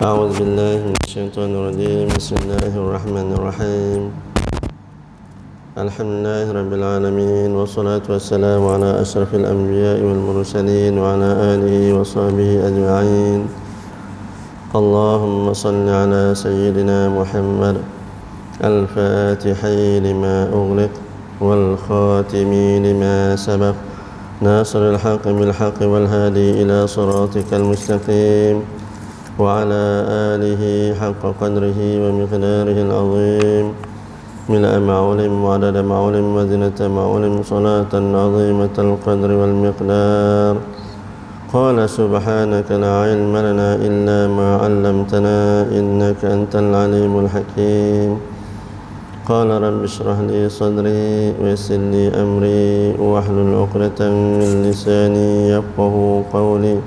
أعوذ بالله من الشيطان الرجيم. بسم الله الرحمن الرحيم. الحمد لله رب العالمين، والصلاة والسلام على أشرف الأنبياء والمرسلين وعلى آله وصحبه أجمعين. اللهم صل على سيدنا محمد الفاتح لما أغلق والخاتم لما سبق ناصر الحق بالحق والهادي إلى صراطك المستقيم وعلى آله حق قدره ومقداره العظيم ملء ما علم وعدد ما علم وزنة ما علم صلاة عظيمة القدر والمقدار. قال سبحانك لا علم لنا إلا ما علمتنا إنك أنت العليم الحكيم. قال رب اشرح لي صدري ويسر لي أمري واحلل عقدة من لساني يفقه قولي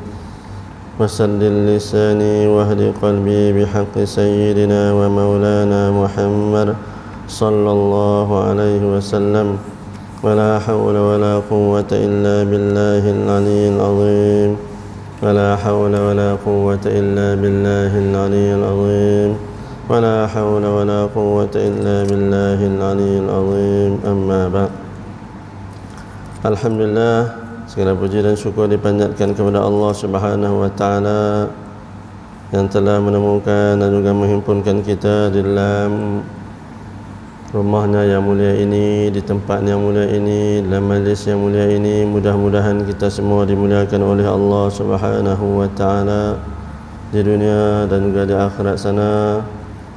وسدد لساني واهد قلبي بحق سيدنا ومولانا محمد صلى الله عليه وسلم. ولا حول ولا قوة إلا بالله العلي العظيم. ولا حول ولا قوة إلا بالله العلي العظيم. ولا حول ولا قوة إلا بالله العلي العظيم. أما بعد. Alhamdulillah, segala puji dan syukur dipanjatkan kepada Allah Subhanahu wa taala yang telah menemukan dan juga menghimpunkan kita di dalam rumahnya yang mulia ini, di tempat yang mulia ini, dalam majlis yang mulia ini. Mudah-mudahan kita semua dimuliakan oleh Allah Subhanahu wa taala di dunia dan juga di akhirat sana.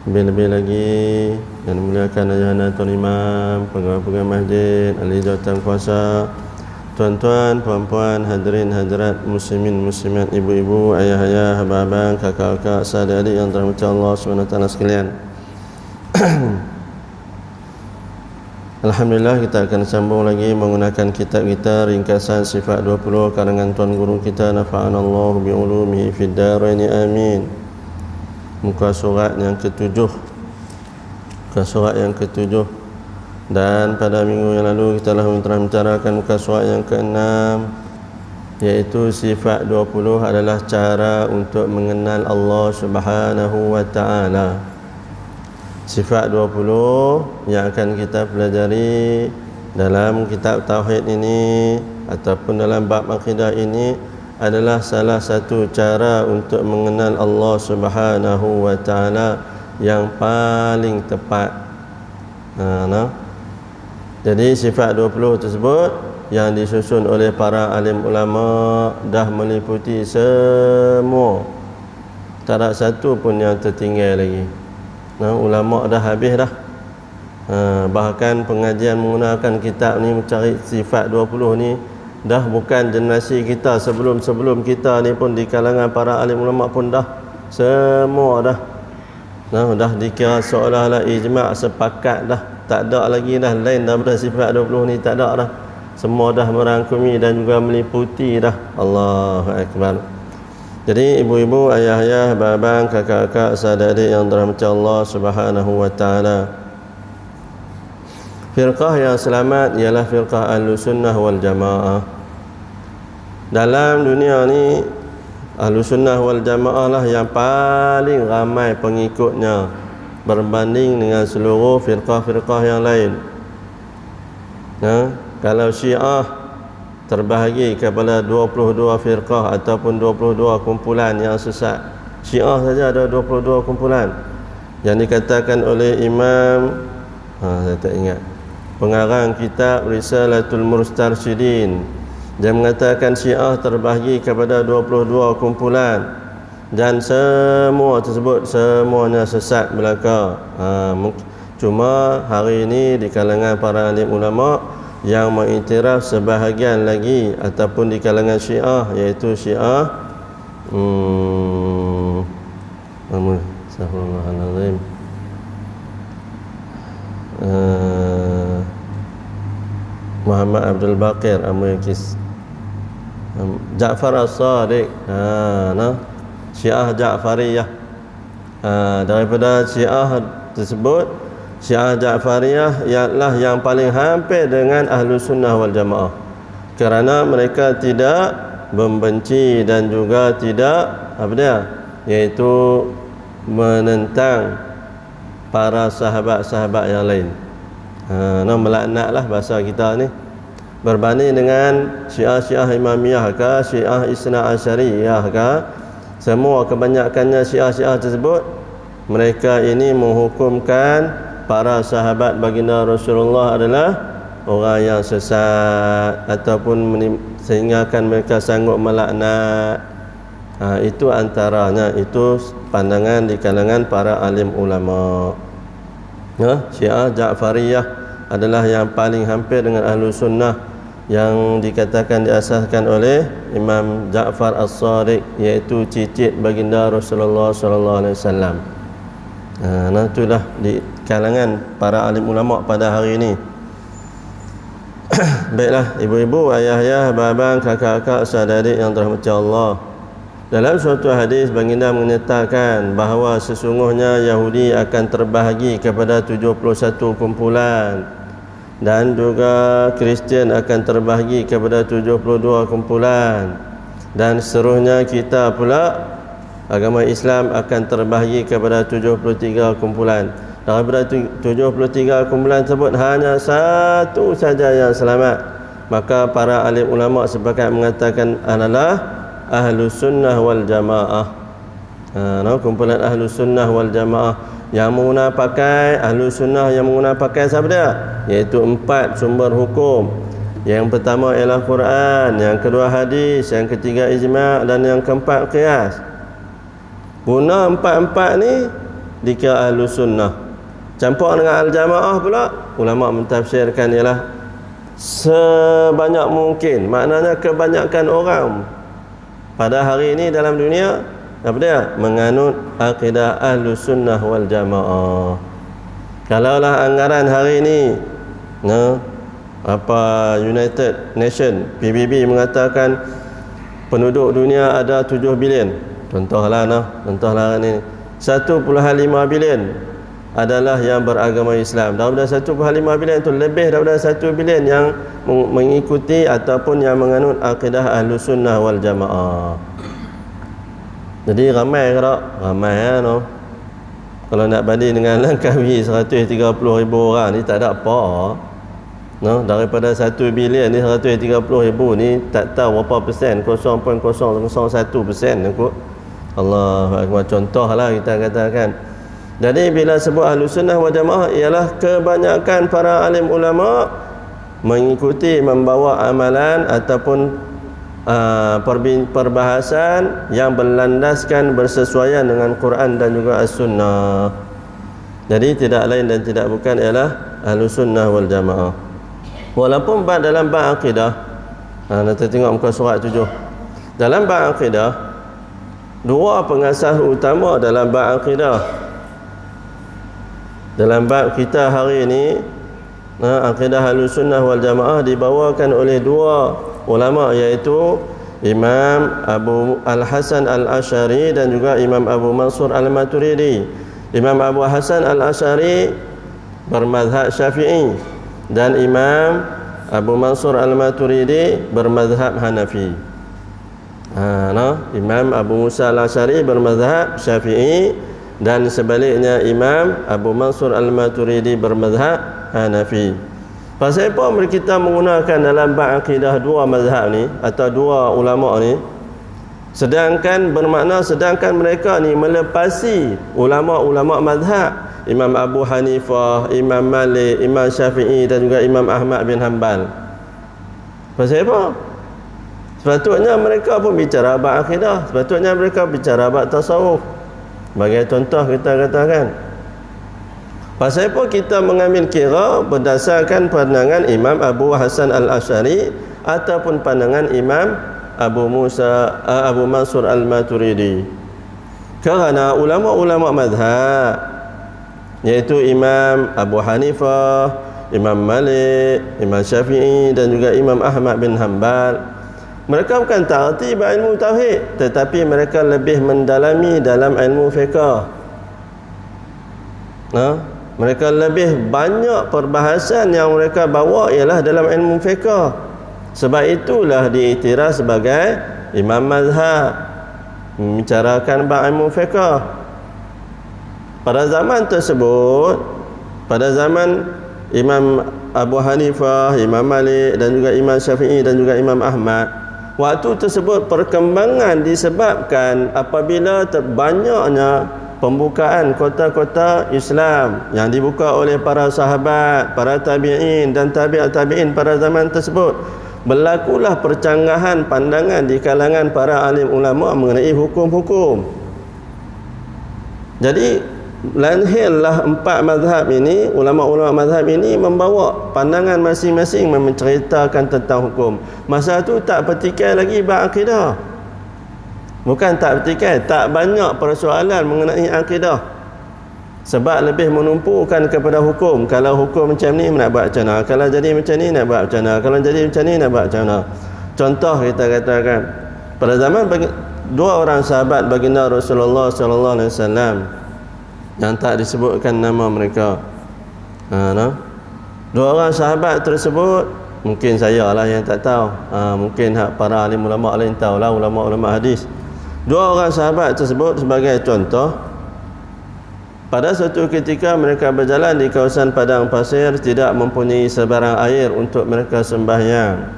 Lebih-lebih lagi yang dimuliakan ayahanda Tuan Imam, pegawai-pegawai masjid, ahli jawatan kuasa, tuan-tuan, puan-puan, hadirin hadirat, muslimin muslimat, ibu-ibu, ayah-ayah, abang-abang, kakak-kakak, saudara-adik yang dirahmati Allah SWT sekalian. Alhamdulillah, kita akan sambung lagi menggunakan kitab kita Ringkasan Sifat 20 karangan Tuan Guru kita, nafa'anallahu bi'ulumihi fid daraini amin. Muka surat yang ketujuh. Muka surat yang ketujuh. Dan pada minggu yang lalu kita telah membicarakan muka surat yang keenam, iaitu sifat 20 adalah cara untuk mengenal Allah Subhanahu wa taala. Sifat 20 yang akan kita pelajari dalam kitab tauhid ini ataupun dalam bab akidah ini adalah salah satu cara untuk mengenal Allah Subhanahu wa taala yang paling tepat. Jadi sifat 20 tersebut yang disusun oleh para alim ulama dah meliputi semua. Tak ada satu pun yang tertinggal lagi. Ulama dah habis dah. Bahkan pengajian menggunakan kitab ni, mencari sifat 20 ni, dah bukan generasi kita, sebelum kita ni pun di kalangan para alim ulama pun dah semua dah dikira seolah-olah ijma' sepakat dah. Tak ada lagi dah lain daripada sifat 20 ni, tak ada dah. Semua dah merangkumi dan juga meliputi dah. Allahu Akbar. Jadi ibu-ibu, ayah-ayah, abang-abang, kakak-kakak, saudara-adik yang dirahmati Allah Subhanahu wa taala, firqah yang selamat ialah firqah Ahlussunnah wal Jamaah. Dalam dunia ni Ahlussunnah wal Jamaah lah yang paling ramai pengikutnya berbanding dengan seluruh firqah-firqah yang lain. Kalau Syiah terbahagi kepada 22 firqah ataupun 22 kumpulan yang sesat. Syiah saja ada 22 kumpulan yang dikatakan oleh Imam saya tak ingat, pengarang kitab Risalatul Mustarsyidin. Dia mengatakan Syiah terbahagi kepada 22 kumpulan dan semua tersebut semuanya sesat belaka. Cuma hari ini di kalangan para alim ulama yang mengiktiraf sebahagian lagi ataupun di kalangan Syiah, iaitu Syiah Astagfirullahaladzim, Muhammad Abdul Baqir Amuyakis, Ja'far As-Sadiq, Syiah Ja'fariyah. Daripada Syiah tersebut, Syiah Ja'fariyah ialah yang paling hampir dengan Ahlussunnah wal Jamaah, kerana mereka tidak membenci dan juga tidak apa dia, iaitu menentang para sahabat-sahabat yang lain. Melaknatlah bahasa kita ni. Berbanding dengan Syiah Imamiyah ke, Syiah Isna Asyariyah ke, semua kebanyakannya Syiah tersebut, mereka ini menghukumkan para sahabat baginda Rasulullah adalah orang yang sesat, ataupun sehinggakan mereka sanggup melaknat. Itu antaranya, itu pandangan di kalangan para alim ulama. Syiah Ja'fariyah adalah yang paling hampir dengan ahlu sunnah, yang dikatakan diasaskan oleh Imam Ja'far As-Sadiq, iaitu cicit baginda Rasulullah sallallahu alaihi wasallam. Itulah di kalangan para alim ulama pada hari ini. Baiklah ibu-ibu, ayah-ayah, abang-abang, kakak-kakak, saudara-adik yang dirahmati Allah. Dalam suatu hadis baginda menyatakan bahawa sesungguhnya Yahudi akan terbahagi kepada 71 kumpulan, dan juga Kristian akan terbahagi kepada 72 kumpulan, dan seterusnya kita pula agama Islam akan terbahagi kepada 73 kumpulan. Daripada 73 kumpulan tersebut hanya satu saja yang selamat. Maka para alim ulama sepakat mengatakan adalah Ahlus Sunnah wal Jamaah. Kumpulan Ahlus Sunnah wal Jamaah yang menggunakan pakai Ahlus Sunnah, yang menggunakan pakai siapa dia? Iaitu 4 sumber hukum. Yang pertama ialah Quran, yang kedua hadis, yang ketiga ijma', dan yang keempat qiyas. Guna 4 ni dikira Ahlus Sunnah. Campur dengan Al-Jamaah pula, ulama mentafsirkan ialah sebanyak mungkin. Maknanya kebanyakan orang pada hari ini dalam dunia apa dia? Menganut akidah Ahlus Sunnah wal Jamaah. Kalaulah anggaran hari ini United Nation PBB mengatakan penduduk dunia ada 7 bilion. Contohlah ini 1.5 bilion adalah yang beragama Islam. Daripada 1.5 bilion itu lebih daripada 1 bilion yang mengikuti ataupun yang menganut akidah Ahlus Sunnah wal Jamaah. Jadi ramai ke tak? Ramai Kalau nak banding dengan Langkawi 130,000 orang ni tak ada apa. Daripada 1 bilion ni 130,000 ni tak tahu berapa persen, 0.001% kot. Allahu Akbar. Contohlah kita katakan. Jadi bila sebut Ahlus Sunnah wal Jamaah ialah kebanyakan para alim ulama mengikuti, membawa amalan ataupun perbahasan yang berlandaskan bersesuaian dengan Quran dan juga As-Sunnah. Jadi tidak lain dan tidak bukan ialah Ahlus Sunnah wal Jamaah. Walaupun dalam bab akidah, nanti tengok muka surat 7. Dalam bab akidah, dua pengasas utama dalam bab akidah. Dalam bab kita hari ini, akidah Ahlus Sunnah wal Jamaah dibawakan oleh dua ulama, iaitu Imam Abu Al-Hasan Al-Asy'ari dan juga Imam Abu Mansur Al-Maturidi. Imam Abu Hasan Al-Asy'ari bermazhab Syafi'i dan Imam Abu Mansur Al-Maturidi bermazhab Hanafi. Imam Abu Musa Al-Asy'ari bermazhab Syafi'i dan sebaliknya Imam Abu Mansur Al-Maturidi bermazhab Hanafi. Pasal apa kita menggunakan dalam bab akidah dua mazhab ni atau dua ulama ni, sedangkan mereka ni melepasi ulama-ulama mazhab Imam Abu Hanifah, Imam Malik, Imam Syafi'i dan juga Imam Ahmad bin Hanbal. Pasal apa? Sepatutnya mereka pun bicara bab akidah, sepatutnya mereka bicara bab tasawuf. Sebagai contoh kita katakan, pasal apa kita mengambil kira berdasarkan pandangan Imam Abu Hasan Al-Asy'ari ataupun pandangan Imam Abu Mansur Al-Maturidi? Kerana ulama-ulama mazhab, iaitu Imam Abu Hanifah, Imam Malik, Imam Syafi'i dan juga Imam Ahmad bin Hanbal, mereka bukan tak erti ilmu tauhid, tetapi mereka lebih mendalami dalam ilmu fiqh. Mereka lebih banyak perbahasan yang mereka bawa ialah dalam ilmu fiqh. Sebab itulah diiktiraf sebagai imam mazhab, membicarakan bab ilmu fiqh. Pada zaman tersebut, pada zaman Imam Abu Hanifah, Imam Malik dan juga Imam Syafi'i dan juga Imam Ahmad, waktu tersebut perkembangan disebabkan apabila banyaknya pembukaan kota-kota Islam yang dibuka oleh para sahabat, para tabi'in dan tabi'in pada zaman tersebut. Berlakulah percanggahan pandangan di kalangan para alim ulama mengenai hukum-hukum. Jadi lahirlah 4 mazhab ini, ulama-ulama mazhab ini membawa pandangan masing-masing menceritakan tentang hukum. Masa tu tak petikai lagi bab akidah. Bukan tak petikai, tak banyak persoalan mengenai akidah. Sebab lebih menumpukan kepada hukum. Kalau hukum macam ni nak buat macam mana? Kalau jadi macam ni nak buat macam mana? Kalau jadi macam ni nak buat macam mana? Contoh kita katakan, pada zaman dua orang sahabat baginda Rasulullah sallallahu alaihi wasallam yang tak disebutkan nama mereka. Dua orang sahabat tersebut, mungkin saya lah yang tak tahu, mungkin para alim ulama lain tahulah, ulama-ulama hadis. Dua orang sahabat tersebut sebagai contoh, pada suatu ketika mereka berjalan di kawasan padang pasir, tidak mempunyai sebarang air untuk mereka sembahyang.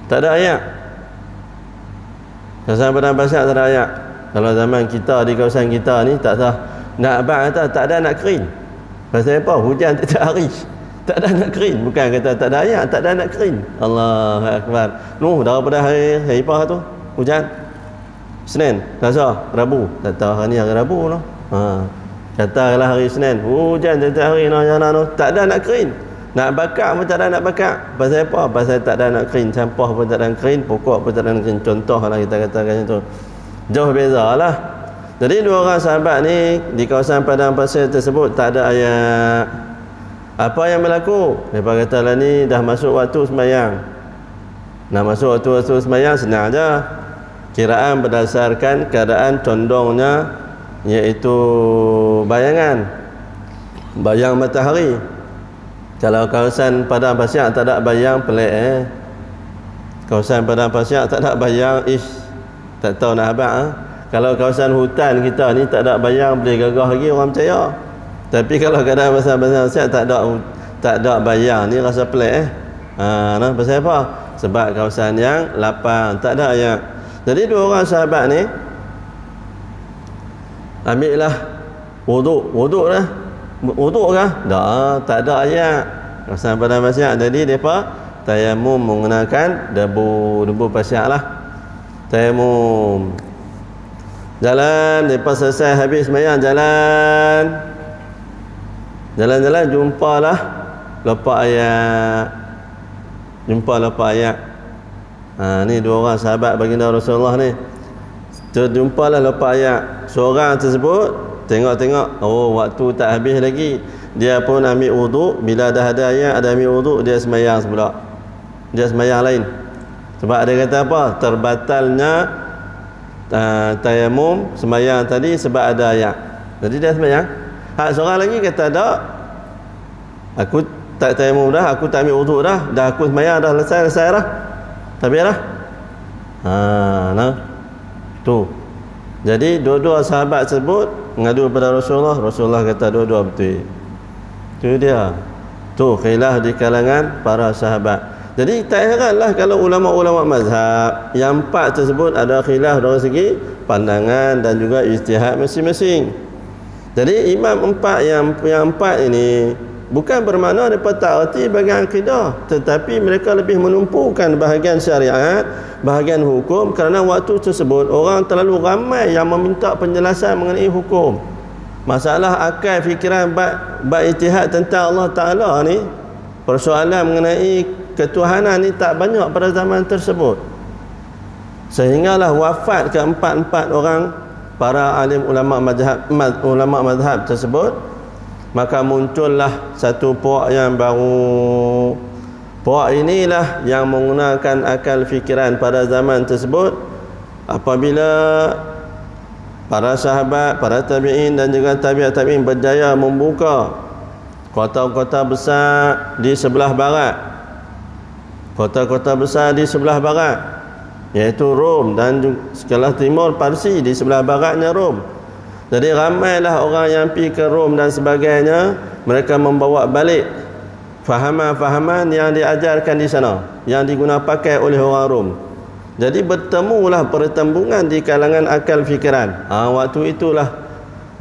Tak ada air. Kawasan padang pasir tak ada air. Kalau zaman kita di kawasan kita ni tak sah. Nak abang kata tak ada nak kering. Pasal apa? Hujan tiap hari. Tak ada nak kering. Bukan kata tak ada air, tak ada nak kering. Allahu Akbar. Daripada hari apa tu? Hujan. Senin, Selasa, Rabu. Tak tahu hari ni hari Rabu lah. Katakanlah hari Senin, hujan tiap hari tak ada nak kering. Nak bakar pun tak ada nak bakar. Pasal apa? Pasal tak ada nak kering. Sampah pun tak ada nak kering, pokok pun tak ada nak kering. Contohlah kita katakan itu. Jauh bezalah. Jadi dua orang sahabat ni di kawasan padang pasir tersebut tak ada ayat. Apa yang berlaku? Mereka kata lah ni dah masuk waktu sembahyang. Nak masuk waktu sembahyang senang aja. Kiraan berdasarkan keadaan condongnya, iaitu bayang matahari. Kalau kawasan padang pasir tak ada bayang, pelik Kawasan padang pasir tak ada bayang, tak tahu nak abang. Kalau kawasan hutan kita ni tak ada bayang, boleh gagah lagi orang percaya. Tapi kalau keadaan pasal pasir tak ada bayang ni rasa pelik pasal apa? Sebab kawasan yang lapang, tak ada ayat. Jadi dua orang sahabat ni ambillah wuduk dah. Wuduk kah? Tak ada ayat. Kawasan padang pasir. Jadi mereka tayamum menggunakan debu pasir lah. Tayamum. Jalan, mereka selesai habis sembahyang, jalan jumpalah lapak ayat. Ni dua orang sahabat baginda Rasulullah ni. Terjumpalah lapak ayat. Seorang tersebut tengok, waktu tak habis lagi. Dia pun ambil wuduk. Bila dah ada ayat, ada ambil wuduk, dia sembahyang pula. Dia sembahyang lain. Sebab dia kata apa? Terbatalnya tayamum sembahyang tadi sebab ada ayat. Jadi dia sembahyang. Seorang lagi kata tak, aku tak tayamum dah, aku tak ambil wuduk dah aku sembahyang dah, selesai dah. Tapi dah. Tu. Jadi dua-dua sahabat tersebut mengadu kepada Rasulullah. Rasulullah kata dua-dua betul. Tu dia. Tu khilaf di kalangan para sahabat. Jadi tak heranlah kalau ulama-ulama mazhab yang 4 tersebut ada khilaf dari segi pandangan dan juga ijtihad masing-masing. Jadi imam 4 yang 4 ini bukan bermakna mereka tak erti bahagian akidah, tetapi mereka lebih menumpukan bahagian syariat, bahagian hukum, kerana waktu tersebut orang terlalu ramai yang meminta penjelasan mengenai hukum. Masalah akal fikiran bab ijtihad tentang Allah Ta'ala ni, persoalan mengenai ketuhanan ni tak banyak pada zaman tersebut. Sehinggalah wafat keempat-empat orang para alim ulama mazhab tersebut, maka muncullah satu puak yang baru. Puak inilah yang menggunakan akal fikiran pada zaman tersebut. Apabila para sahabat, para tabi'in dan juga tabi'in berjaya membuka kota-kota besar di sebelah barat. Kota-kota besar di sebelah barat. iaitu Rom, dan sebelah timur Parsi, di sebelah baratnya Rom. Jadi ramailah orang yang pergi ke Rom dan sebagainya, mereka membawa balik fahaman-fahaman yang diajarkan di sana, yang digunakan pakai oleh orang Rom. Jadi bertemulah pertembungan di kalangan akal fikiran. Waktu itulah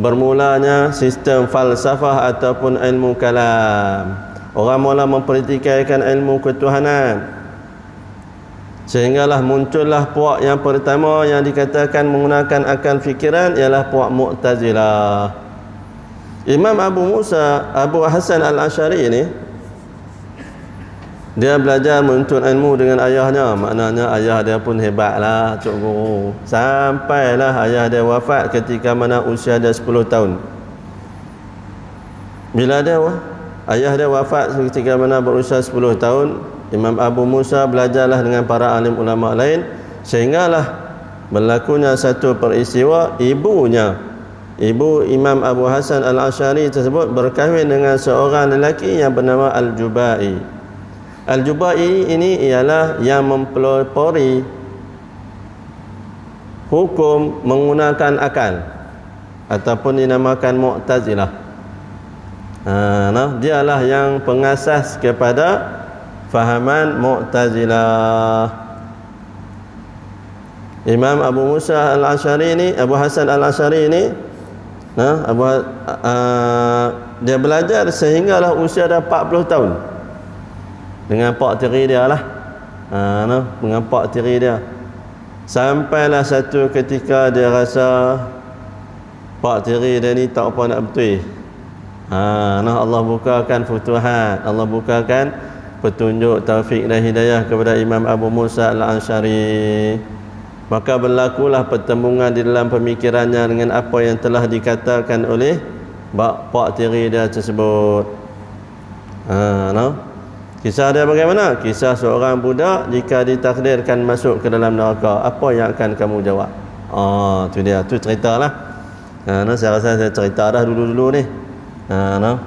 bermulanya sistem falsafah ataupun ilmu kalam. Orang mula mempertikaikan ilmu ketuhanan, sehinggalah muncullah puak yang pertama yang dikatakan menggunakan akal fikiran, ialah puak Mu'tazilah. Imam Abu Hasan Al-Asy'ari ini, dia belajar menuntut ilmu dengan ayahnya. Maknanya ayah dia pun hebatlah, cuk guru. Sampailah ayah dia wafat ketika mana usia dia 10 tahun. Bila ayah dia wafat ketika mana berusia 10 tahun, Imam Abu Musa belajarlah dengan para alim ulama lain, sehinggalah berlakunya satu peristiwa. Ibu Imam Abu Hasan Al-Asy'ari tersebut berkahwin dengan seorang lelaki yang bernama Al-Jubai. Al-Jubai ini ialah yang mempelopori hukum menggunakan akal, ataupun dinamakan Mu'tazilah. Dialah yang pengasas kepada fahaman Mu'tazilah. Imam Abu Musa Al-Asy'ari ini, Abu Hasan Al-Asy'ari ini, dia belajar sehinggalah usia dah 40 tahun. Dengan pak tiri dia lah, dengan pak tiri dia. Sampailah satu ketika dia rasa pak tiri dia ni tak apa nak betul. Allah bukakan futuhat, Allah bukakan petunjuk, taufik dan hidayah kepada Imam Abu Musa Al-Asy'ari. Maka berlakulah pertembungan di dalam pemikirannya dengan apa yang telah dikatakan oleh pak tiri dia tersebut. Kisah dia bagaimana? Kisah seorang budak jika ditakdirkan masuk ke dalam neraka, apa yang akan kamu jawab? Tu dia, tu ceritalah. Saya rasa saya cerita dah dulu-dulu ni.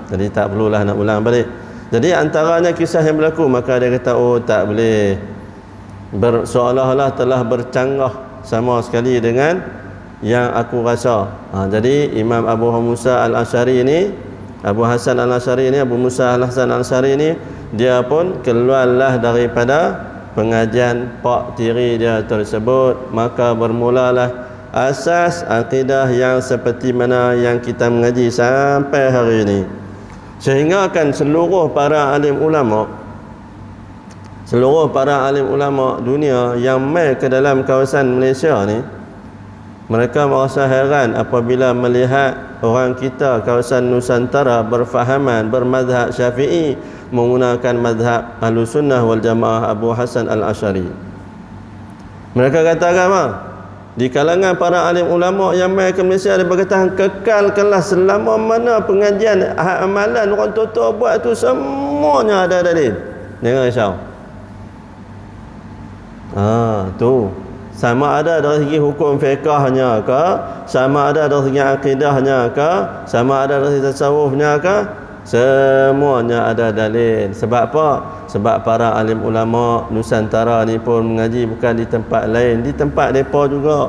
Jadi tak perlulah nak ulang balik. Jadi antaranya kisah yang berlaku, maka dia kata, tak boleh, seolah-olah telah bercanggah sama sekali dengan yang aku rasa. Jadi Imam Abu Musa Al-Asy'ari ini, Abu Hasan Al-Asy'ari ini, Abu Musa Al-Hasan Al-Asy'ari ini, dia pun keluarlah daripada pengajian pak tiri dia tersebut. Maka bermulalah asas akidah yang seperti mana yang kita mengaji sampai hari ini. Sehingga kan seluruh para alim ulama dunia yang mai ke dalam kawasan Malaysia ni, mereka merasa heran apabila melihat orang kita kawasan Nusantara berfahaman, bermazhab Syafi'i, menggunakan mazhab Ahlussunnah wal Jamaah Abu Hasan Al-Asy'ari. Mereka katakan di kalangan para alim ulama yang mai ke Malaysia, dia berkata, kekalkanlah selama mana pengajian amalan orang tua buat tu semuanya ada dalil. Jangan risau. Tu sama ada dari segi hukum fiqahnya ke, sama ada dari segi akidahnya ke, sama ada dari segi tasawufnya ke, semuanya ada dalil. Sebab apa? Sebab para alim ulama Nusantara ni pun mengaji bukan di tempat lain, di tempat mereka juga.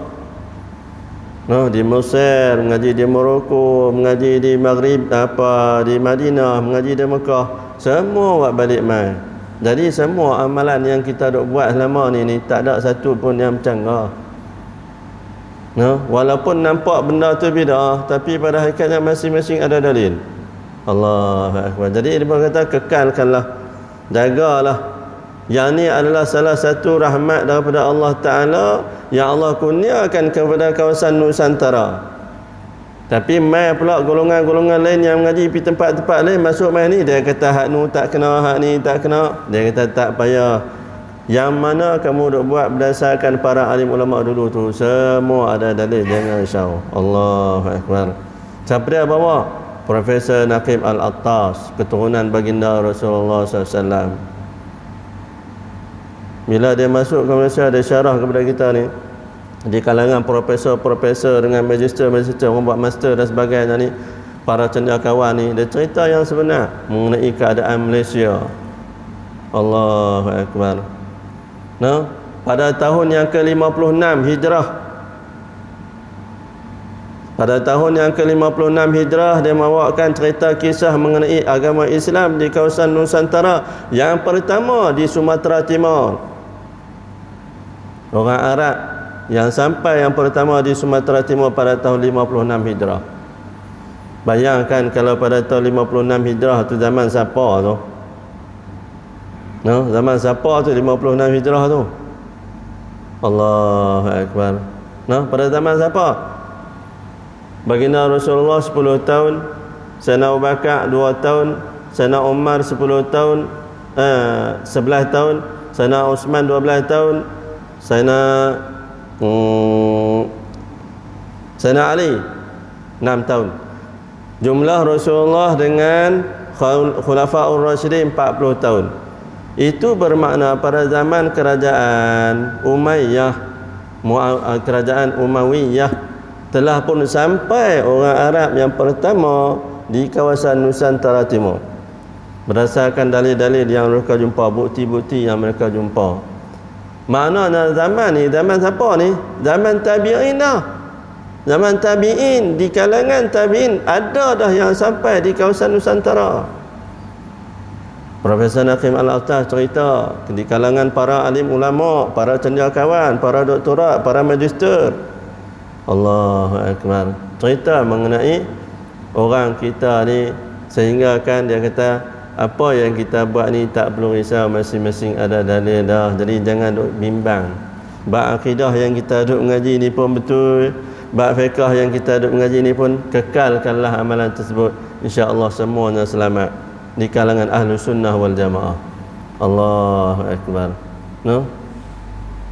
Di Mesir mengaji, di Morocco mengaji, di Maghrib di Madinah mengaji, di Mekah, semua buat balik mai. Jadi semua amalan yang kita dok buat selama ni tak ada satu pun yang bercanggah. Walaupun nampak benda tu bid'ah, tapi pada hakikatnya masing-masing ada dalil. Allahu Akbar. Jadi dia berkata, kekalkanlah, jagalah. Yang ni adalah salah satu rahmat daripada Allah Ta'ala yang Allah kurniakan kepada kawasan Nusantara. Tapi mai pula golongan-golongan lain yang mengaji pergi tempat-tempat lain, masuk mai ni, dia kata hak nu tak kena, hak ni tak kena. Dia kata tak payah. Yang mana kamu duk buat berdasarkan para alim ulama dulu tu, semua ada dalil, jangan risau. Allahu Akbar. Siapa dia bawa? Profesor Naqib Al-Attas, keturunan baginda Rasulullah SAW. Bila dia masuk ke Malaysia, dia syarah kepada kita ni, di kalangan profesor-profesor dengan magister, orang buat master dan sebagainya ni, para cendekiawan ni, dia cerita yang sebenar mengenai keadaan Malaysia. Allahu Akbar. pada tahun yang ke-56 Hijrah. Pada tahun yang ke-56 Hijrah, dia membawakan cerita kisah mengenai agama Islam di kawasan Nusantara. Yang pertama di Sumatera Timur. Orang Arab yang sampai yang pertama di Sumatera Timur pada tahun 56 Hijrah. Bayangkan kalau pada tahun 56 Hijrah tu zaman siapa tu? No, zaman siapa tu 56 Hijrah tu? Allahu Akbar. No, pada zaman siapa? Baginda Rasulullah 10 tahun, Sayyidina Abu Bakar 2 tahun, Sayyidina Umar 10 tahun, 11 tahun, Sayyidina Uthman 12 tahun, Sayyidina Ali 6 tahun. Jumlah Rasulullah dengan Khulafaur Rasyidin 40 tahun. Itu bermakna pada zaman kerajaan Umayyah, kerajaan Umayyah, telah pun sampai orang Arab yang pertama di kawasan Nusantara Timur. Berdasarkan dalil-dalil yang mereka jumpa, bukti-bukti yang mereka jumpa. Maknanya zaman ni, zaman siapa ni? Zaman tabi'in dah. Zaman tabi'in, di kalangan tabi'in ada dah yang sampai di kawasan Nusantara. Profesor Naqim Al-Atas cerita di kalangan para alim ulama, para cendekiawan, para doktorat, para magister. Allahu Akbar. Cerita mengenai orang kita ni, sehingga kan dia kata apa yang kita buat ni tak perlu risau, masing-masing ada dalil dah. Jadi jangan duk bimbang. Bab akidah yang kita duk mengaji ni pun betul, bab fiqh yang kita duk mengaji ni pun kekalkanlah amalan tersebut. Insya-Allah semuanya selamat di kalangan ahlu sunnah wal jamaah. Allahu Akbar. No?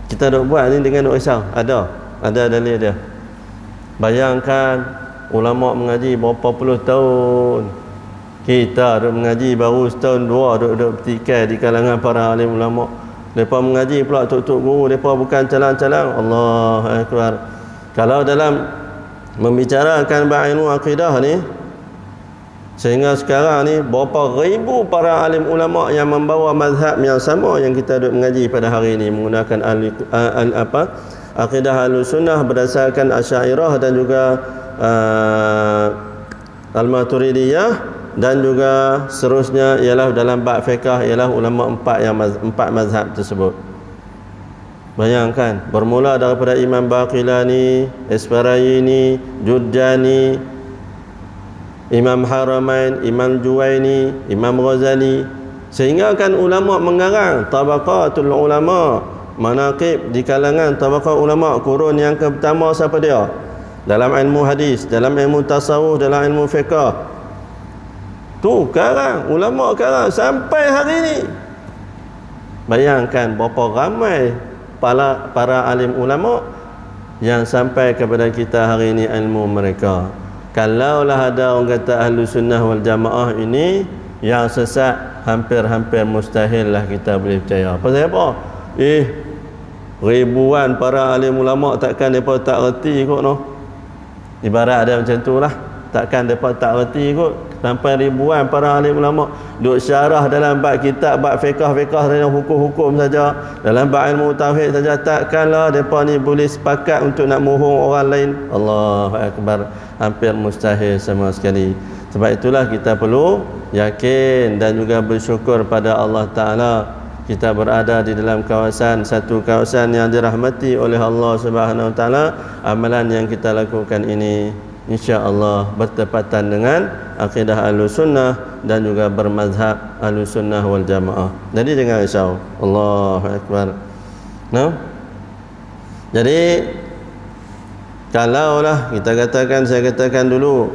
Kita duk buat ni dengan duk risau. Ada dalil dia. Bayangkan ulama mengaji berapa puluh tahun. Kita duk mengaji baru setahun dua duk bertikai di kalangan para alim ulama. Mereka mengaji pula tok-tok guru, mereka bukan calang-calang. Allahu Akbar. Kalau dalam membicarakan bab ilmu akidah ni, sehingga sekarang ni berapa ribu para alim ulama yang membawa mazhab yang sama yang kita duk mengaji pada hari ini, menggunakan akidah Ahlussunnah berdasarkan Asy'ariyah dan juga Al-Maturidiyah, dan juga seterusnya ialah dalam bab fiqh ialah ulama empat mazhab tersebut. Bayangkan bermula daripada Imam Baqilani, Isfaraini, Jurjani, Imam Haramain, Imam Juwaini, Imam Ghazali, sehingga kan ulama mengarang tabaqatul ulama, manaqib di kalangan tabaqat ulama. Kurun yang pertama siapa dia? Dalam ilmu hadis, dalam ilmu tasawuf, dalam ilmu fiqh. Tu karang ulama karang sampai hari ini. Bayangkan berapa ramai para alim ulama yang sampai kepada kita hari ini ilmu mereka. Kalaulah ada orang kata ahlu sunnah wal jamaah ini yang sesat, hampir-hampir mustahil lah kita boleh percaya. Pasal apa? Ribuan para alim ulama, takkan mereka tak reti kot no. Ibarat ada macam tu lah. Takkan mereka tak reti kot. Sampai ribuan para alim ulama duk syarah dalam bab kitab, bab fiqh dalam hukum-hukum saja, dalam bab ilmu tauhid saja, takkanlah depa ni boleh sepakat untuk nak mohong orang lain. Allahu Akbar. Hampir mustahil sama sekali. Sebab itulah kita perlu yakin dan juga bersyukur pada Allah Ta'ala. Kita berada di dalam satu kawasan yang dirahmati oleh Allah Subhanahu Wa Ta'ala. Amalan yang kita lakukan ini insya-Allah bertepatan dengan akidah Ahlussunnah dan juga bermazhab Ahlussunnah wal Jamaah. Jadi jangan risau. Allahu Akbar. No? Jadi kalaulah saya katakan dulu,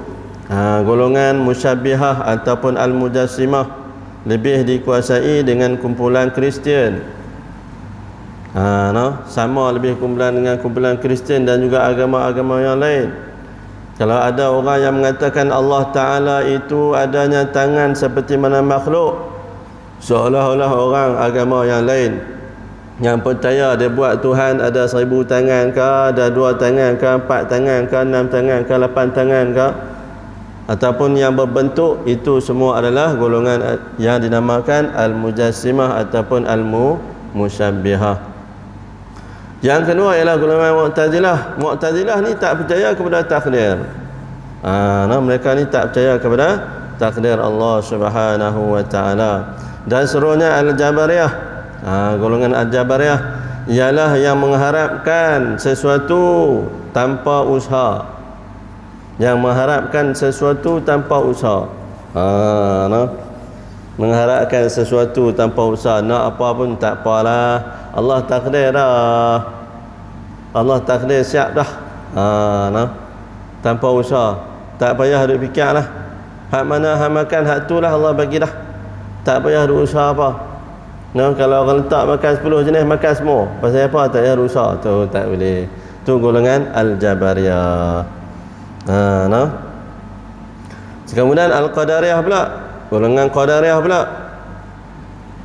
golongan musyabbihah ataupun al-mujassimah lebih dikuasai dengan kumpulan Kristian. Sama lebih kumpulan dengan kumpulan Kristian dan juga agama-agama yang lain. Kalau ada orang yang mengatakan Allah Ta'ala itu adanya tangan seperti mana makhluk, seolah-olah orang agama yang lain yang percaya dia buat Tuhan ada 1000 tangan ke, ada 2 tangan ke, 4 tangan ke, 6 tangan ke, 8 tangan ke, ataupun yang berbentuk, itu semua adalah golongan yang dinamakan al-mujassimah ataupun al-musyabbihah. Yang kedua ialah golongan Mu'tazilah. Mu'tazilah ni tak percaya kepada takdir. Mereka ni tak percaya kepada takdir Allah Subhanahu wa taala. Dan seterusnya Al-Jabariyah. Golongan Al-Jabariyah ialah yang mengharapkan sesuatu tanpa usaha. Yang mengharapkan sesuatu tanpa usaha. Mengharapkan sesuatu tanpa usaha. Nak apa pun tak apalah, Allah takdir dah. Allah takdir siap dah. Tanpa usaha. Tak payah duk fikirlah. Hak mana hak makan, hak tu lah Allah bagi dah. Tak payah duk usaha apa. Kalau orang letak makan 10 jenis, makan semua. Pasal apa? Tak payah duk usaha. Tu tak boleh. Tu golongan Al-Jabariyah. Kemudian Al-Qadariyah pula. Golongan Qadariyah pula.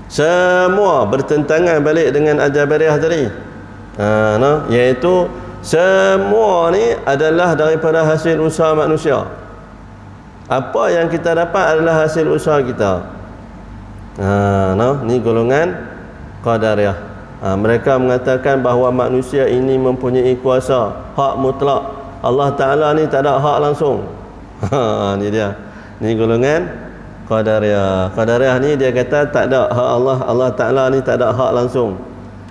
Semua bertentangan balik dengan Al-Jabariyah tadi. Iaitu semua ni adalah daripada hasil usaha manusia. Apa yang kita dapat adalah hasil usaha kita. Ni golongan Qadariyah. Mereka mengatakan bahawa manusia ini mempunyai kuasa, hak mutlak. Allah Ta'ala ni tak ada hak langsung. Ni dia. Ni golongan Qadariyah. Qadariyah ni dia kata tak ada hak Allah. Allah Ta'ala ni tak ada hak langsung.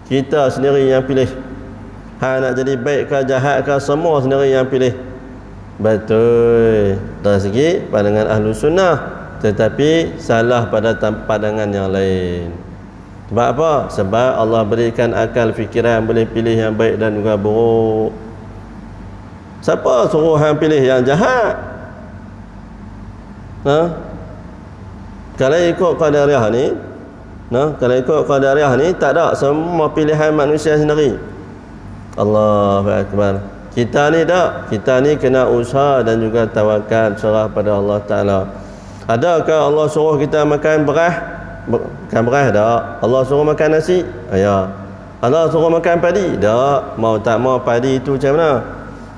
Kita sendiri yang pilih. Nak jadi baik ke jahat ke, semua sendiri yang pilih. Betul dari segi pandangan Ahlu Sunnah, tetapi salah pada pandangan yang lain. Sebab apa? Sebab Allah berikan akal fikiran, boleh pilih yang baik dan juga buruk. Siapa suruh hang pilih yang jahat? Kalau ikut Qadariyah ni, kalau ikut Qadariyah ni, tak ada, semua pilihan manusia sendiri. Allahu Akbar. Kita ni tak, kita ni kena usaha dan juga tawakal, serah pada Allah Ta'ala. Adakah Allah suruh kita makan beras? Makan beras tak. Allah suruh makan nasi? Ya. Allah suruh makan padi? Tak. Mau tak mau padi itu macam mana?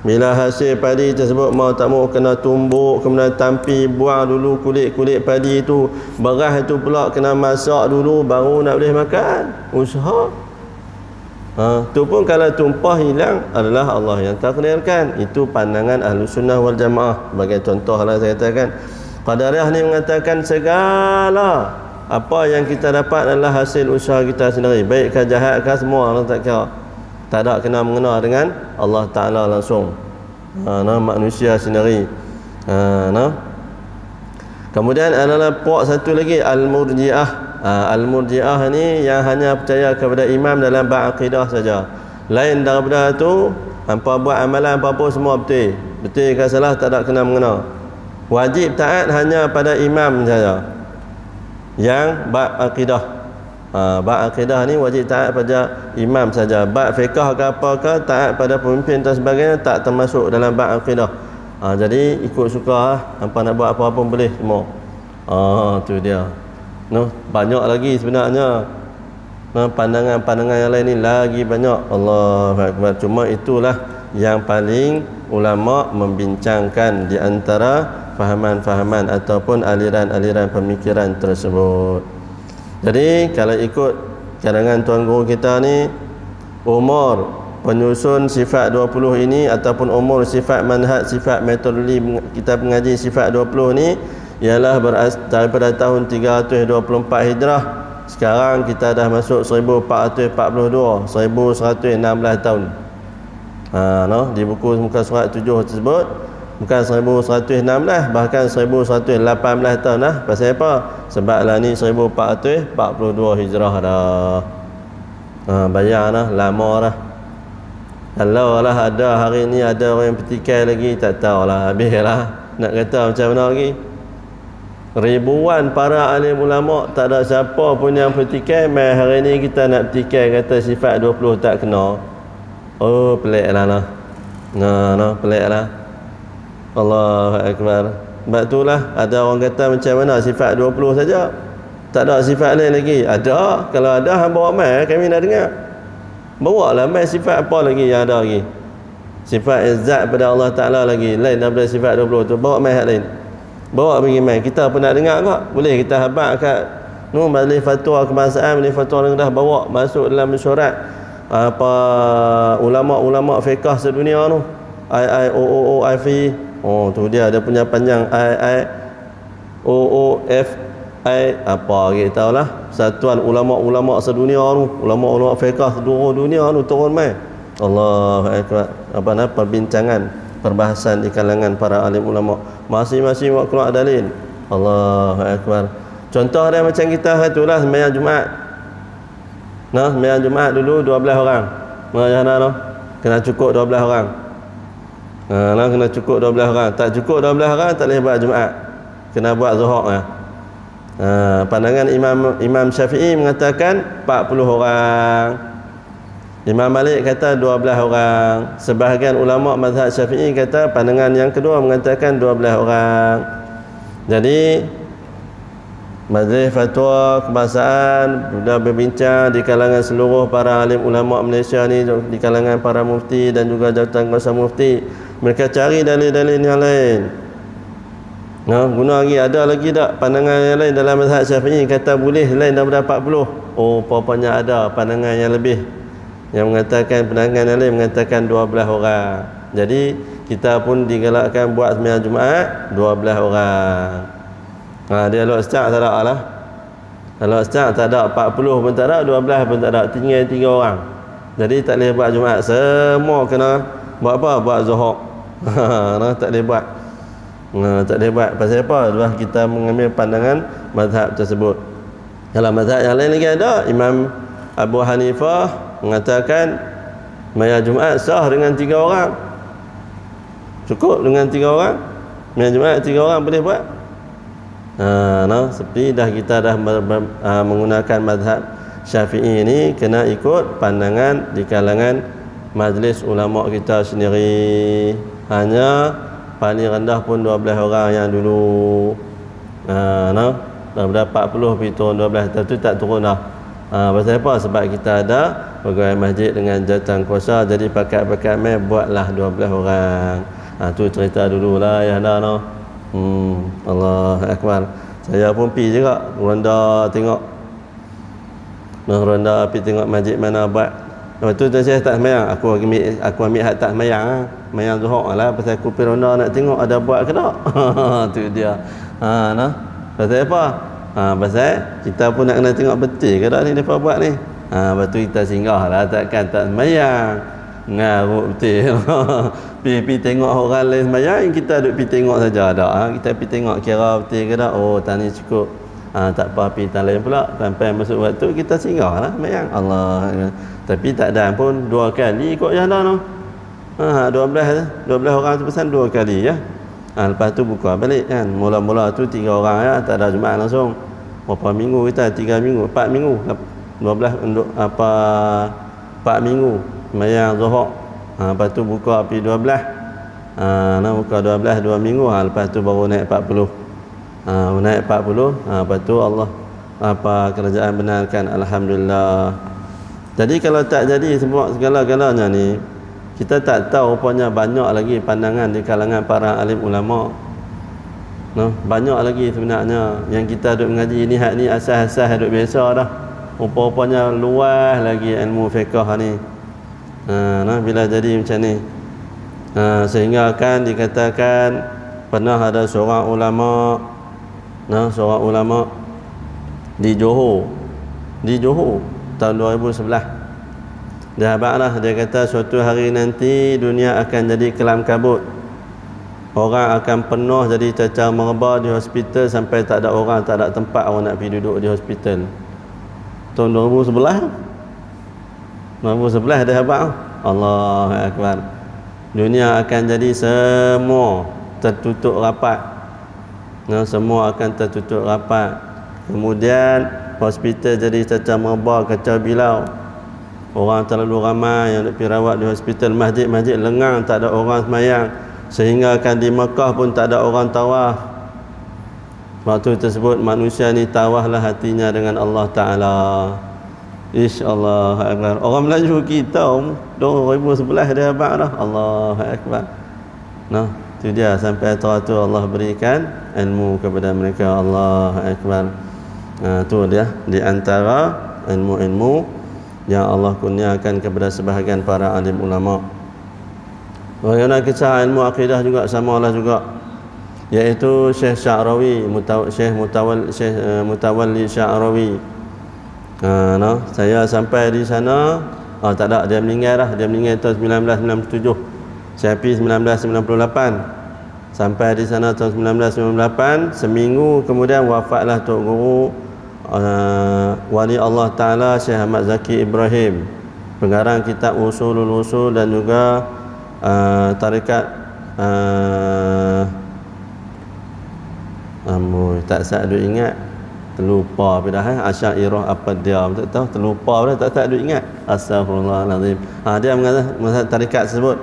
Bila hasil padi tersebut mau tak mau kena tumbuk, kemudian tampi, buang dulu kulit-kulit padi itu. Beras itu pula kena masak dulu baru nak boleh makan. Usaha. Tu pun kalau tumpah hilang adalah Allah yang takdirkan. Itu pandangan Ahlu Sunnah wal Jamaah. Sebagai contoh lah saya katakan, Qadariyah ni mengatakan segala apa yang kita dapat adalah hasil usaha kita sendiri, baik ke jahat ke, semua Allah tak kira. Tak ada kena mengena dengan Allah Ta'ala langsung. Manusia sendiri. Kemudian adalah puak satu lagi, Al-Murji'ah. Al-Murji'ah ni yang hanya percaya kepada imam dalam bab akidah saja. Lain daripada tu, hampa buat amalan apa-apa semua betul. Betul ke salah tak ada kena mengena. Wajib taat hanya pada imam saja. Yang bab akidah. Bab akidah ni wajib taat pada imam saja. Bab fiqh ke apa ke, taat pada pemimpin dan sebagainya tak termasuk dalam bab akidah. Jadi ikut suka lah. Hampa nak buat apa-apa boleh semua. Tu dia. Banyak lagi sebenarnya. Pandangan-pandangan yang lain ni lagi banyak. Allahu Akbar. Cuma itulah yang paling ulama membincangkan di antara fahaman-fahaman ataupun aliran-aliran pemikiran tersebut. Jadi kalau ikut cadangan tuan guru kita ni, umur penyusun sifat 20 ini ataupun umur sifat manhaj, sifat metodologi kita mengaji sifat 20 ni ialah daripada tahun 324 Hijrah. Sekarang kita dah masuk 1442, 1116 tahun. Di buku muka surat 7 tersebut bukan 1116, bahkan 1118 tahun dah. Pasal apa? Sebab lah ni 1442 Hijrah dah. Bayar dah, lama dah. Kalau lah ada hari ni ada orang yang petikai lagi, tak tahulah, habis lah. Nak kata macam mana lagi? Ribuan para alim ulama, tak ada siapa pun yang petikai. Mai hari ni kita nak petikai kata sifat 20 tak kena. Oh, pelik lah. Pelik lah. Allahu Akbar. Sebab itulah ada orang kata macam mana sifat 20 saja, tak ada sifat lain lagi. Ada. Kalau ada hang bawa mai, kami nak dengar. Bawa lah mai sifat apa lagi yang ada lagi. Sifat izzat pada Allah Ta'ala lagi lain daripada sifat 20 tu. Bawa mai hak lain. Bawa pergi mai, kita pun nak dengar kok. Boleh kita habaq kat majlis fatwa kebangsaan, majlis fatwa negara, bawa masuk dalam mesyuarat apa ulama-ulama fiqh sedunia tu, IIOOF. Oh tu dia ada punya panjang, IIOOF apa kita tahulah, Persatuan Ulama-ulama sedunia tu, ulama-ulama fiqh seluruh dunia tu turun mai. Allahu akbar. Apa nama perbincangan, perbahasan di kalangan para alim ulama, masing-masing buat keluar dalil. Allahu akbar. Contoh dia macam kita itulah sembahyang Jumaat. Nah, sembahyang Jumaat dulu 12 orang. Macam mana tu? Kena cukup 12 orang. Nah, kena cukup 12 orang. Tak cukup 12 orang tak boleh buat Jumaat. Kena buat Zuhur lah. Pandangan Imam Syafi'i mengatakan 40 orang. Imam Malik kata 12 orang. Sebahagian ulama mazhab Syafi'i kata pandangan yang kedua mengatakan 12 orang. Jadi Majlis Fatwa Kebangsaan sudah berbincang di kalangan seluruh para alim ulama Malaysia ni, di kalangan para mufti dan juga jawatan kuasa mufti. Mereka cari dalil-dalil yang lain. Guna lagi, ada lagi tak pandangan yang lain dalam mazhab Syafi'i kata boleh lain daripada 40? Oh, rupanya ada pandangan yang lebih, yang mengatakan pandangan yang lain mengatakan 12 orang. Jadi kita pun digalakkan buat sembahyang Jumaat 12 orang. Dia lok start tak ada lah. Kalau start tak ada 40 pun tak ada, 12 pun tak ada, tinggal 3 orang. Jadi tak boleh buat Jumaat. Semua kena buat apa? Buat Zuhur. Tak boleh buat. Tak boleh buat. Pasal apa? Sebab kita mengambil pandangan mazhab tersebut. Kalau mazhab yang lain lagi ada, Imam Abu Hanifah mengatakan sembahyang Jumaat sah dengan 3 orang. Cukup dengan 3 orang. Sembahyang Jumaat 3 orang boleh buat. Seperti kita dah menggunakan mazhab Syafi'i ini, kena ikut pandangan di kalangan majlis ulama kita sendiri. Hanya paling rendah pun 12 orang yang dulu. Daripada 40 pergi turun 12, tu tak turun dah. Pasal apa? Sebab kita ada pegawai masjid dengan jawatan kuasa, jadi pakat-pakat mai buatlah 12 orang. Tu cerita dululah ya dah no. Allah Akbar. Saya pun pergi juga ronda tengok. Ronda pergi tengok masjid mana buat. Lepas tu saya tak sembahyang. Aku ambil hak tak sembahyang. Sembahyang Zuhur lah. Pasal aku pergi ronda nak tengok ada buat ke tak. Tu dia. Pasal apa? Pasal kita pun nak kena tengok betul ke tak ni mereka buat ni. Lepas tu kita singgah lah. Takkan tak sembahyang. Ngaruk betul. Pergi tengok orang lain sembahyang, kita duduk pergi tengok saja dak. Kita pergi tengok kira betul ke tak. Oh, tani cukup. Tak apa pergi tak lain pula. Sampai masuk waktu kita singgahlah sembahyang. Allah. Tapi tak ada pun 2 kali ikut jalan tu. 12 orang tu pesan 2 kali ya. Lepas tu buka balik kan. Mula-mula tu 3 orang ya, tak ada Jumaat langsung. Berapa minggu kita? 3 minggu, 4 minggu. 12 untuk 4 minggu. Sembahyang Zuhur. Lepas tu buka api 12. Buka 12 2 minggu. Lepas tu baru naik 40. Naik 40. Lepas tu Allah kerajaan benarkan, alhamdulillah. Jadi kalau tak jadi semua segala-galanya ni, kita tak tahu rupanya banyak lagi pandangan di kalangan para alim ulama. Banyak lagi sebenarnya yang kita duk mengaji ni, hak ni asas-asas duk biasa dah. Rupanya luas lagi ilmu fiqh ni. Bila jadi macam ni, sehingga akan dikatakan pernah ada seorang ulama, di Johor tahun 2011. Dia habaqlah, dia kata suatu hari nanti dunia akan jadi kelam kabut. Orang akan penuh jadi cacar merebah di hospital sampai tak ada orang, tak ada tempat orang nak pergi duduk di hospital. Tahun 2011 dia habaq. Allahu Akbar. Dunia akan jadi semua tertutup rapat. Semua akan tertutup rapat. Kemudian hospital jadi cacar merebah, kacau bilau. Orang terlalu ramai yang nak pergi rawat di hospital. Masjid-masjid lengang, tak ada orang sembahyang. Sehingga akan di Mekah pun tak ada orang tawaf. Waktu tersebut manusia ni tawahlah hatinya dengan Allah Ta'ala. InsyaAllah Akbar. Orang Melayu kita 2011 dia habaq dah. Allah Akbar. Itu dia, sampai teratur Allah berikan ilmu kepada mereka. Allah Akbar. Itu dia di antara ilmu-ilmu yang Allah kurniakan kepada sebahagian para alim ulama. Bagaimana kisah ilmu akidah juga samalah juga, iaitu Syekh Sya'rawi, Syekh Mutawalli Sya'rawi. Saya sampai di sana, tak ada, dia meninggal dah. Dia meninggal tahun 1997. Saya pergi 1998. Sampai di sana tahun 1998. Seminggu kemudian wafatlah Tok Guru Wali Allah Ta'ala Syekh Ahmad Zaki Ibrahim, pengarang kitab Usulul Usul dan juga tarikat tak duk ingat, terlupa dah Asy'ariyah apa dia tak tahu, terlupa dah, tak duk ingat. Astagfirullahalazim. Dia mengatakan tarikat tersebut.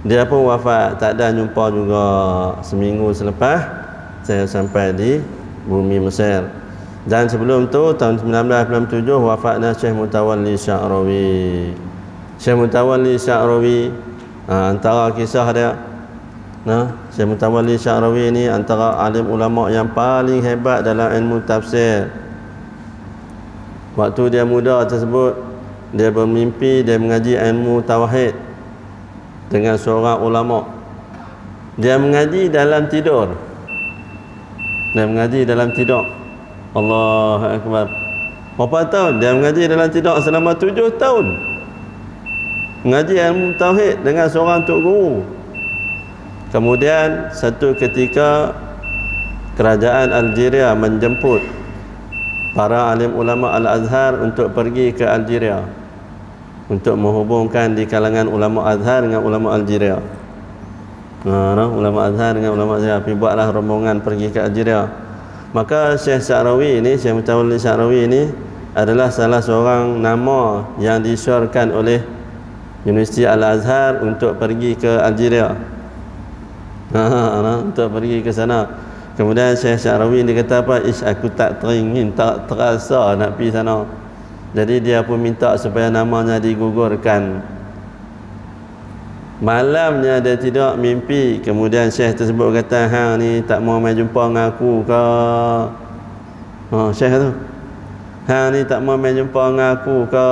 Dia pun wafat, tak ada jumpa juga. Seminggu selepas saya sampai di bumi Mesir. Dan sebelum tu tahun 1997 wafatnya Syekh Mutawalli Sya'rawi. Syekh Mutawalli Sya'rawi, antara kisah dia, Syekh Mutawalli Sya'rawi ini antara alim ulama yang paling hebat dalam ilmu tafsir. Waktu dia muda tersebut, dia bermimpi dia mengaji ilmu tauhid dengan seorang ulama. Dia mengaji dalam tidur. Dia mengaji dalam tidur. Allahu Akbar. Berapa tahun? Dia mengaji dalam tidur selama 7 tahun. Mengaji ilmu tauhid dengan seorang tok guru. Kemudian satu ketika kerajaan Algeria menjemput para alim ulama Al-Azhar untuk pergi ke Algeria, untuk menghubungkan di kalangan ulama Azhar dengan ulama Algeria. Ulama Azhar dengan ulama Algeria pergi buatlah rombongan pergi ke Algeria. Maka Syekh Sya'rawi ini, Syekh Mutawalli Sya'rawi ini adalah salah seorang nama yang disyorkan oleh Universiti Al-Azhar untuk pergi ke Algeria. Untuk pergi ke sana. Kemudian Syekh Sya'rawi dia kata apa? Aku tak teringin, tak terasa nak pergi sana. Jadi dia pun minta supaya namanya digugurkan. Malamnya dia tidak mimpi. Kemudian Syekh tersebut kata, hang ni tak mau main jumpa dengan aku ke? Syekh tu, hang ni tak mau main jumpa dengan aku ke?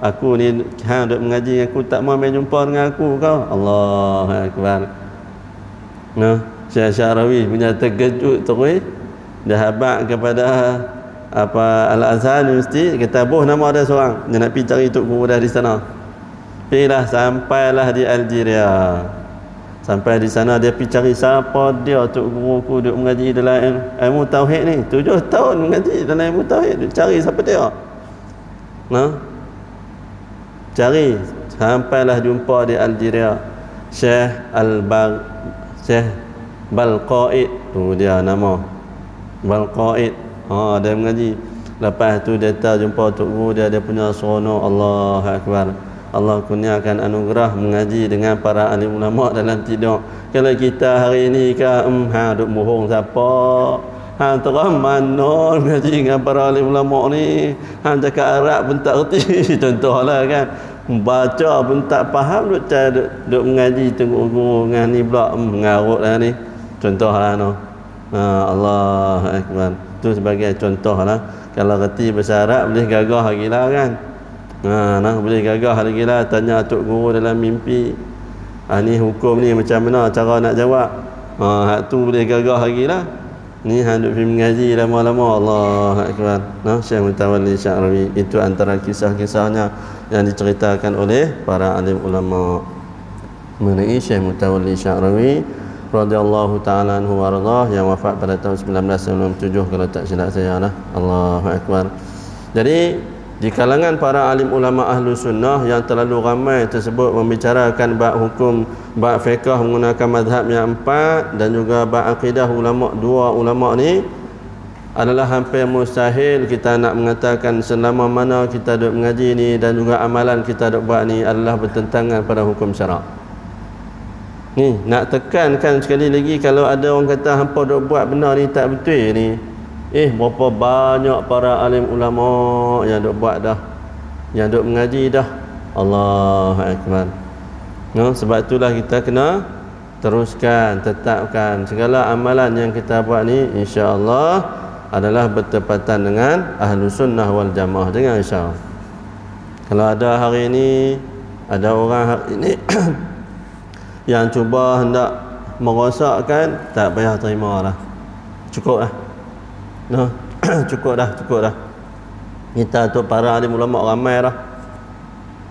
Aku ni hang duk mengaji dengan aku, tak mau main jumpa dengan aku ke? Allahu Akbar. Syekh Sya'rawi punya terkejut terus. Dia habaq kepada Al-Azhar Universiti, kata boh nama ada seorang, dia nak pergi cari tok guru dah di sana. Pergilah, sampailah di Algeria. Sampai di sana dia pergi cari siapa dia tok guru ku duk mengaji dalam ilmu tauhid ni. 7 tahun mengaji dalam ilmu tauhid, dia cari siapa dia. Cari, sampailah jumpa di Algeria Syekh Balqaid, tu dia nama Balqaid. Dia mengaji. Lepas tu dia tak jumpa tok guru dia, dia punya seronok. Allahu Akbar. Allah kurniakan anugerah mengaji dengan para alim ulama dalam tidur. Kalau kita hari ni duk bohong siapa? Terang mana mengaji dengan para alim ulama ni? Cakap Arab pun tak erti. Contohlah kan, baca pun tak faham, duk mengaji tengok guru dengan ni pula mengarut lah ni. Contohlah Allah Akbar. Tu sebagai contohlah. Kalau reti bahasa Arab boleh gagah lagi lah kan. Boleh gagah lagi lah. Tanya tok guru dalam mimpi, ni hukum ni macam mana cara nak jawab. Hak tu boleh gagah lagi lah. Ni duk pergi mengaji lama-lama. Allah Akbar. Syekh Mutawalli Sya'rawi. Itu antara kisah-kisahnya yang diceritakan oleh para alim ulama mengenai Syekh Mutawalli Sya'rawi radhiyallahu ta'ala anhu warḍah, yang wafat pada tahun 1997 kalau tak silap saya lah. Allahu Akbar. Jadi di kalangan para alim ulama ahlu sunnah yang terlalu ramai tersebut membicarakan bab hukum, bab fiqh menggunakan mazhab yang 4 dan juga bab akidah ulama, dua ulama ni adalah hampir mustahil kita nak mengatakan selama mana kita duk mengaji ni dan juga amalan kita duk buat ni adalah bertentangan pada hukum syarak. Ni nak tekankan sekali lagi, kalau ada orang kata hampa duk buat benda ni tak betul ni, berapa banyak para alim ulama yang duk buat dah, yang duk mengaji dah. Allahu Akbar. Sebab itulah kita kena teruskan, tetapkan segala amalan yang kita buat ni insya-Allah adalah bertepatan dengan ahlu sunnah wal jamaah dengan insya-Allah. Kalau ada hari ini, ada orang hari ini yang cuba hendak merosakkan, tak payah terima lah. Cukup lah. No, cukup dah. Kita tu para alim ulama ramai dah.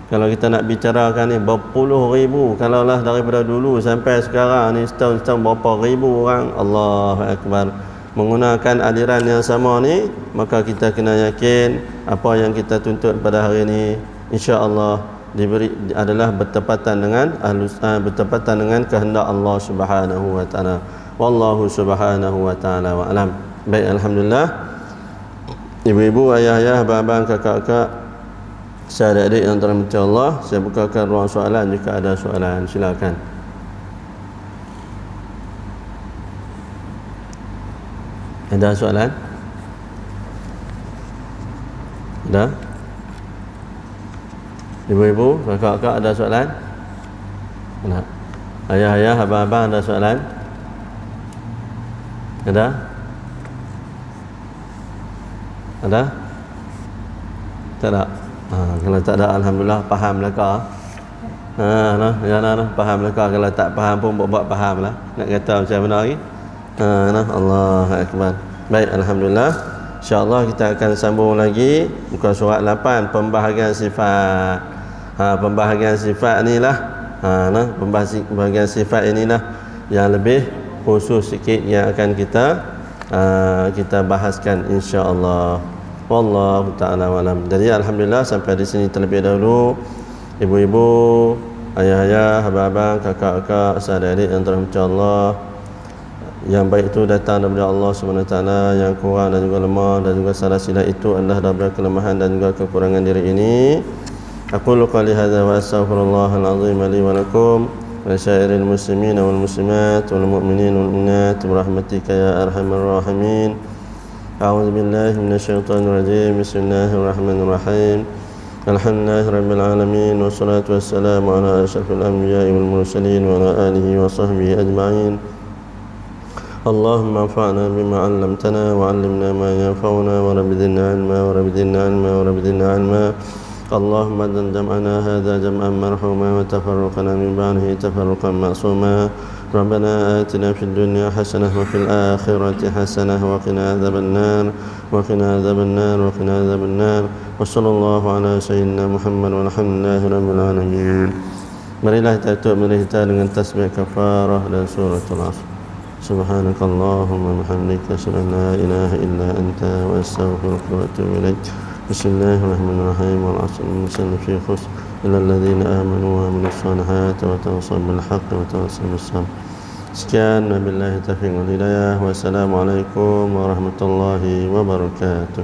Kalau kita nak bicarakan ni berpuluh ribu, kalaulah daripada dulu sampai sekarang ni setahun berapa ribu orang, Allahu Akbar, menggunakan aliran yang sama ni, maka kita kena yakin apa yang kita tuntut pada hari ini insya-Allah diberi adalah bertepatan dengan kehendak Allah Subhanahu wa taala. Wallahu subhanahu wa taala wa alam. Baik, alhamdulillah. Ibu-ibu, ayah-ayah, abang-abang, kakak-kakak, adik-adik yang dirahmati Allah, saya bukakan ruang soalan jika ada soalan, silakan. Ada soalan? Ada? Ibu-ibu, kakak-kakak ada soalan? Ada? Ayah-ayah, abang-abang ada soalan? Ada? Ada? Tak ada? Kalau tak ada, alhamdulillah, faham lah kau. Faham lah kau. Kalau tak faham pun buat faham lah. Nak kata macam mana lagi? Allahu Akbar. Baik, alhamdulillah. InsyaAllah kita akan sambung lagi muka surat 8, pembahagian sifat. Pembahagian sifat inilah, pembahagian sifat inilah yang lebih khusus sikit yang akan kita bahaskan insya-Allah. Wallahu ta'ala alam. Jadi alhamdulillah sampai di sini terlebih dahulu. Ibu-ibu, ayah-ayah, abang-abang, kakak-kakak, adik-adik yang dirahmati Allah, yang baik itu datang daripada Allah SWT, yang kurang dan juga lemah dan juga salah silap itu adalah daripada kelemahan dan juga kekurangan diri ini. Aqulu qali hadza wa astaghfirullahal azim li wa lakum wa lisairil muslimin wal muslimat wal mu'minin wal mu'minat birahmatika ya arhamar rahimin. A'udzu billahi minasyaitonir rajim. Bismillahirrahmanirrahim. Alhamdulillahi rabbil alamin wassalatu wassalamu ala asyrafil anbiya'i wal mursalin wa ala alihi wa sahbihi ajma'in. Allahumma anfa'na bima 'allamtana wa 'allimna ma yanfa'una wa zidna 'ilma wa zidna 'ilma wa zidna 'ilma. Allahumma jam'ana hadza jam'an marhuma wa tafarraqna min ba'dihi tafarruqan ma'suma. Rabbana atina fid dunya hasanah wa fil akhirati hasanah wa qina adzabannar wa qina adzabannar wa qina adzabannar. Wa sallallahu ala sayyidina Muhammad walhamdulillahi rabbil alamin. Marilah kita tutup kita dengan tasbih kafarah dan suratul Asr. Subhanakallahumma wa bihamdika asyhadu an la ilaha illa anta wa astaghfiruka wa atubu ilaik. Bismillahirrahmanirrahim. Wal 'asr inna fi khusr illa alladhina amanu wa 'amilus solihati wa tawassaw bil haqqi wa tawassaw bis sabr. Sekian, wabillahi taufiq wal hidayah. Wassalamualaikum warahmatullahi wabarakatuh.